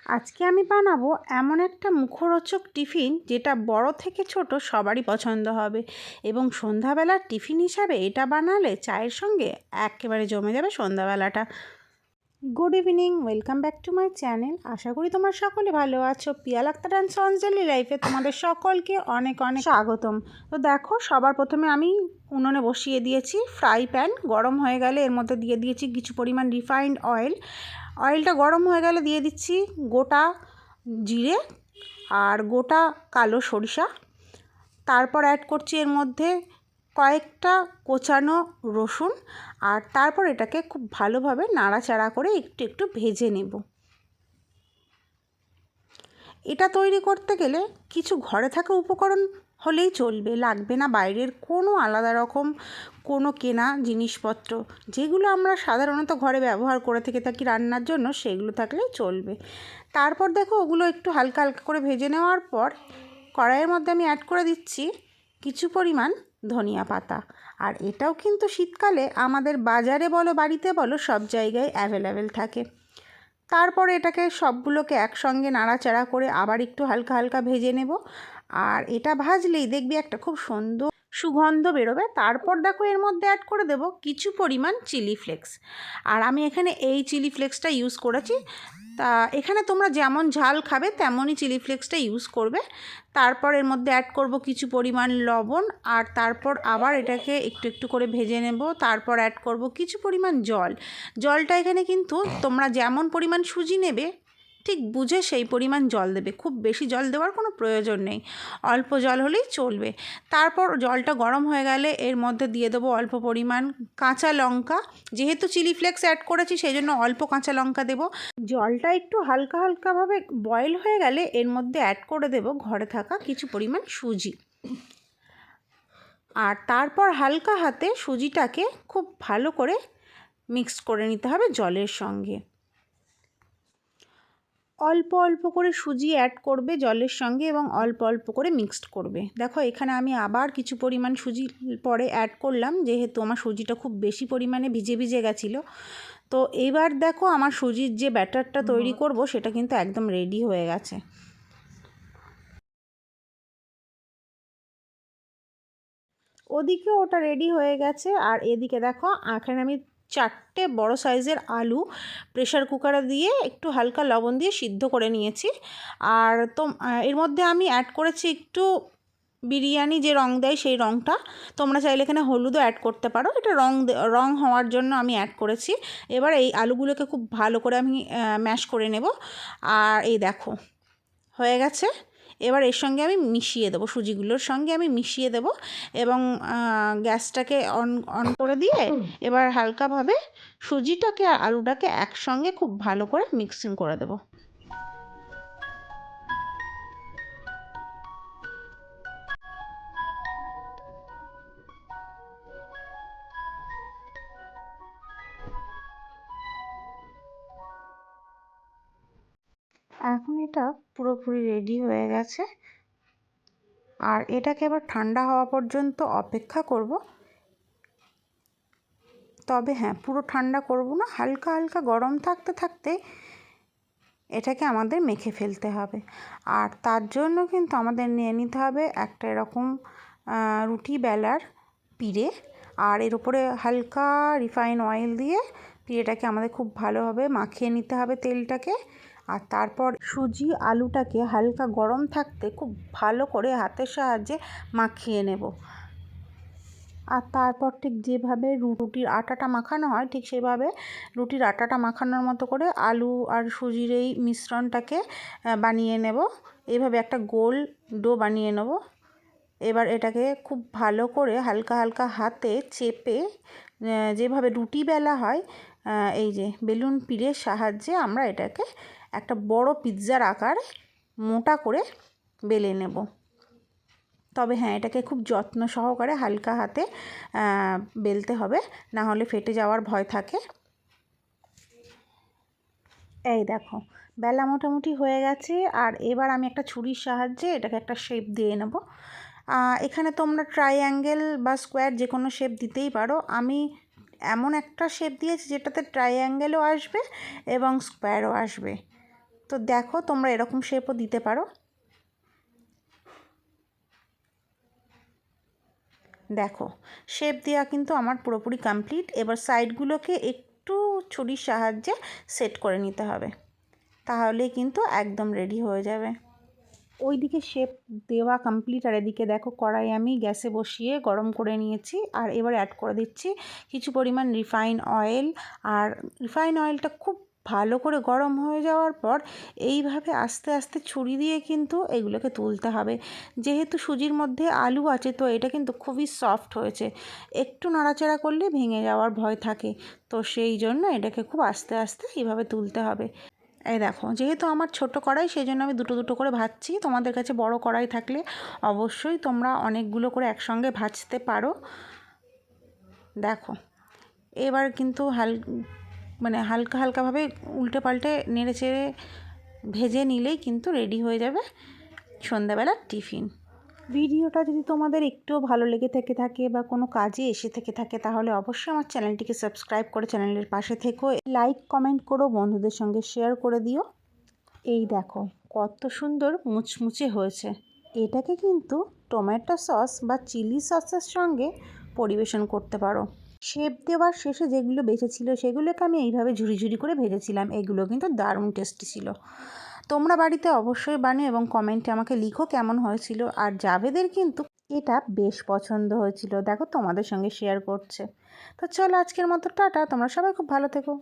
আজকে আমি বানাবো এমন একটা মুখরোচক টিফিন যেটা বড় থেকে ছোট সবারই পছন্দ হবে এবং সন্ধ্যাবেলার টিফিন হিসাবে এটা বানালে চায়ের সঙ্গে একেবারে জমে যাবে সন্ধ্যাবেলাটা। Good evening, welcome back to my channel. আশা করি তোমরা সকলে ভালো আছো। Piyal Akhtar and sons daily লাইফে তোমাদের সকলকে অনেক অনেক স্বাগতম। তো দেখো, সবার প্রথমে আমি উনুনে বসিয়ে দিয়েছি ফ্রাই প্যান। গরম হয়ে গেলে এর মধ্যে দিয়ে দিয়েছি কিছু পরিমাণ রিফাইন্ড অয়েল। অয়েলটা গরম হয়ে গেলে দিয়ে দিচ্ছি গোটা জিরে আর গোটা কালো সরিষা। তারপর অ্যাড করছি এর মধ্যে কয়েকটা কোচানো রসুন, আর তারপর এটাকে খুব ভালোভাবে নাড়াচাড়া করে একটু একটু ভেজে নেব। এটা তৈরি করতে গেলে কিছু ঘরে থাকা উপকরণ হলেই চলবে, লাগবে না বাইরের কোনো আলাদা রকম কোনো কেনা জিনিসপত্র। যেগুলো আমরা সাধারণত ঘরে ব্যবহার করে থেকে থাকি রান্নার জন্য, সেগুলো থাকলেই চলবে। তারপর দেখো, ওগুলো একটু হালকা হালকা করে ভেজে নেওয়ার পর কড়াইয়ের মধ্যে আমি অ্যাড করে দিচ্ছি কিছু পরিমাণ ধনিয়া পাতা। আর এটাও কিন্তু শীতকালে আমাদের বাজারে বলো বাড়িতে বলো সব জায়গায় অ্যাভেলেবেল থাকে। তারপর এটাকে সবগুলোকে একসঙ্গে নাড়াচাড়া করে আবার একটু হালকা হালকা ভেজে নেব। আর এটা ভাজলেই দেখবি একটা খুব সুন্দর সুগন্ধ বেরোবে। তারপর দেখো, এর মধ্যে অ্যাড করে দেব কিছু পরিমাণ চিলি ফ্লেক্স। আর আমি এখানে এই চিলি ফ্লেক্সটা ইউজ করেছি। তা এখানে তোমরা যেমন ঝাল খাবে তেমনই চিলি ফ্লেক্সটা ইউজ করবে। তারপর এর মধ্যে অ্যাড করব কিছু পরিমাণ লবণ, আর তারপর আবার এটাকে একটু একটু করে ভেজে নেব। তারপর অ্যাড করব কিছু পরিমাণ জল। জলটা এখানে কিন্তু তোমরা যেমন পরিমাণ সুজি নেবে ঠিক বুঝে সেই পরিমাণ জল দেবে, খুব বেশি জল দেওয়ার কোনো প্রয়োজন নেই, অল্প জল হলেই চলবে। তারপর জলটা গরম হয়ে গেলে এর মধ্যে দিয়ে দেবো অল্প পরিমাণ কাঁচা লঙ্কা। যেহেতু চিলি ফ্লেক্স অ্যাড করেছি সেই জন্য অল্প কাঁচা লঙ্কা দেবো। জলটা একটু হালকা হালকাভাবে বয়েল হয়ে গেলে এর মধ্যে অ্যাড করে দেব ঘরে থাকা কিছু পরিমাণ সুজি। আর তারপর হালকা হাতে সুজিটাকে খুব ভালো করে মিক্স করে নিতে হবে জলের সঙ্গে। অল্প অল্প করে সুজি অ্যাড করবে জলের সঙ্গে এবং অল্প অল্প করে মিক্সড করবে। দেখো, এখানে আমি আবার কিছু পরিমাণ সুজি পরে অ্যাড করলাম, যেহেতু আমার সুজিটা খুব বেশি পরিমাণে ভিজে ভিজে গেছিলো। তো এবার দেখো, আমার সুজির যে ব্যাটারটা তৈরি করব সেটা কিন্তু একদম রেডি হয়ে গেছে। ওদিকে ওটা রেডি হয়ে গেছে, আর এদিকে দেখো এখানে আমি 4টে বড় সাইজের আলু প্রেশার কুকারে দিয়ে একটু হালকা লবণ দিয়ে সিদ্ধ করে নিয়েছি। আর তো এর মধ্যে আমি অ্যাড করেছি একটু বিরিয়ানি যে রং দেয় সেই রংটা। তোমরা চাইলে এখানে হলুদও অ্যাড করতে পারো, এটা রং হওয়ার জন্য আমি অ্যাড করেছি। এবার এই আলুগুলোকে খুব ভালো করে আমি ম্যাশ করে নেব। আর এই দেখো, হয়ে গেছে। এবার এর সঙ্গে আমি মিশিয়ে দেবো, সুজিগুলোর সঙ্গে আমি মিশিয়ে দেবো এবং গ্যাসটাকে অন করে দিয়ে এবার হালকাভাবে সুজিটাকে আর আলুটাকে একসঙ্গে খুব ভালো করে মিক্সিং করে দেবো। এখন এটা পুরোপুরি রেডি হয়ে গেছে, আর এটাকে এবার ঠান্ডা হওয়া পর্যন্ত অপেক্ষা করব। তবে হ্যাঁ, পুরো ঠান্ডা করব না, হালকা হালকা গরম থাকতে থাকতে এটাকে আমাদের মেখে ফেলতে হবে। আর তার জন্য কিন্তু আমাদের নিয়ে নিতে হবে একটা এরকম রুটি বেলার পিঁড়ে, আর এর উপরে হালকা রিফাইন অয়েল দিয়ে পিঁড়েটাকে আমাদের খুব ভালোভাবে মাখিয়ে নিতে হবে তেলটাকে। আর তারপর সুজি আলুটাকে হালকা গরম থাকতে খুব ভালো করে হাতের সাহায্যে মাখিয়ে নেব। আর তারপর ঠিক যেভাবে রুটির আটাটা মাখানো হয় ঠিক সেভাবে রুটির আটাটা মাখানোর মতো করে আলু আর সুজির এই মিশ্রণটাকে বানিয়ে নেব। এইভাবে একটা গোল ডো বানিয়ে নেব। এবার এটাকে খুব ভালো করে হালকা হালকা হাতে চেপে যেভাবে রুটি বেলা হয়, এই যে বেলুন পিঁড়ের সাহায্যে আমরা এটাকে একটা বড় পিৎজার আকারে মোটা করে বেলে নেব। তবে হ্যাঁ, এটাকে খুব যত্ন সহকারে হালকা হাতে বেলতে হবে, না হলে ফেটে যাওয়ার ভয় থাকে। এই দেখো, বেলা মোটামুটি হয়ে গেছে। আর এবার আমি একটা ছুরির সাহায্যে এটাকে একটা শেপ দিয়ে নেব। এখানে তোমরা ট্রাইঅ্যাঙ্গেল বা স্কোয়ার যে কোনো শেপ দিতেই পারো। আমি এমন একটা শেপ দিয়েছি যেটাতে ট্রাইঅ্যাঙ্গেলও আসবে এবং স্কোয়ারও আসবে। তো দেখো তোমরা এরকম শেপও দিতে পারো। দেখো শেপ দেওয়া কিন্তু আমার পুরোপুরি কমপ্লিট। এবার সাইডগুলোকে একটু ছুরির সাহায্যে সেট করে নিতে হবে, তাহলে কিন্তু একদম রেডি হয়ে যাবে। ওইদিকে শেপ দেওয়া কমপ্লিট, আর এদিকে দেখো কড়াই আমি গ্যাসে বসিয়ে গরম করে নিয়েছি। আর এবার অ্যাড করে দিচ্ছি কিছু পরিমাণ রিফাইন অয়েল। আর রিফাইন অয়েলটা খুব ভালো করে গরম হয়ে যাওয়ার পর এইভাবে আস্তে আস্তে ছুরি দিয়ে কিন্তু এগুলোকে তুলতে হবে। যেহেতু সুজির মধ্যে আলু আছে, তো এটা কিন্তু খুবই সফট হয়েছে, একটু নাড়াচাড়া করলে ভেঙে যাওয়ার ভয় থাকে। তো সেই জন্য এটাকে খুব আস্তে আস্তে এইভাবে তুলতে হবে। এই দেখো, যেহেতু আমার ছোট কড়াই সেই জন্য আমি দুটো দুটো করে ভাজছি। তোমাদের কাছে বড় কড়াই থাকলে অবশ্যই তোমরা অনেকগুলো করে একসঙ্গে ভাজতে পারো। দেখো এবার কিন্তু হালকা হালকাভাবে উল্টে পাল্টে নেড়ে চেড়ে ভেজে নিলেই কিন্তু রেডি হয়ে যাবে সন্ধ্যাবেলার টিফিন। ভিডিওটা যদি তোমাদের একটুও ভালো লেগে থেকে থাকে বা কোনো কাজে এসে থেকে থাকে, তাহলে অবশ্যই আমার চ্যানেলটিকে সাবস্ক্রাইব করে চ্যানেলের পাশে থেকো, লাইক কমেন্ট করো, বন্ধুদের সঙ্গে শেয়ার করে দিও। এই দেখো কত সুন্দর মুচমুচে হয়েছে। এটাকে কিন্তু টমেটো সস বা চিলি সসের সঙ্গে পরিবেশন করতে পারো। শেপ দেওয়ার শেষে যেগুলো বেঁচেছিল সেগুলোকে আমি এইভাবে ঝুরি ঝুরি করে ভেজেছিলাম। এগুলো কিন্তু দারুণ টেস্টি ছিল। তোমরা বাড়িতে অবশ্যই বানিও এবং কমেন্টে আমাকে লিখো কেমন হয়েছিল। আর জাভেদের কিন্তু এটা বেশ পছন্দ হয়েছিল, দেখো তোমাদের সঙ্গে শেয়ার করছে। তো চলো আজকের মতো টাটা, তোমরা সবাই খুব ভালো থেকো।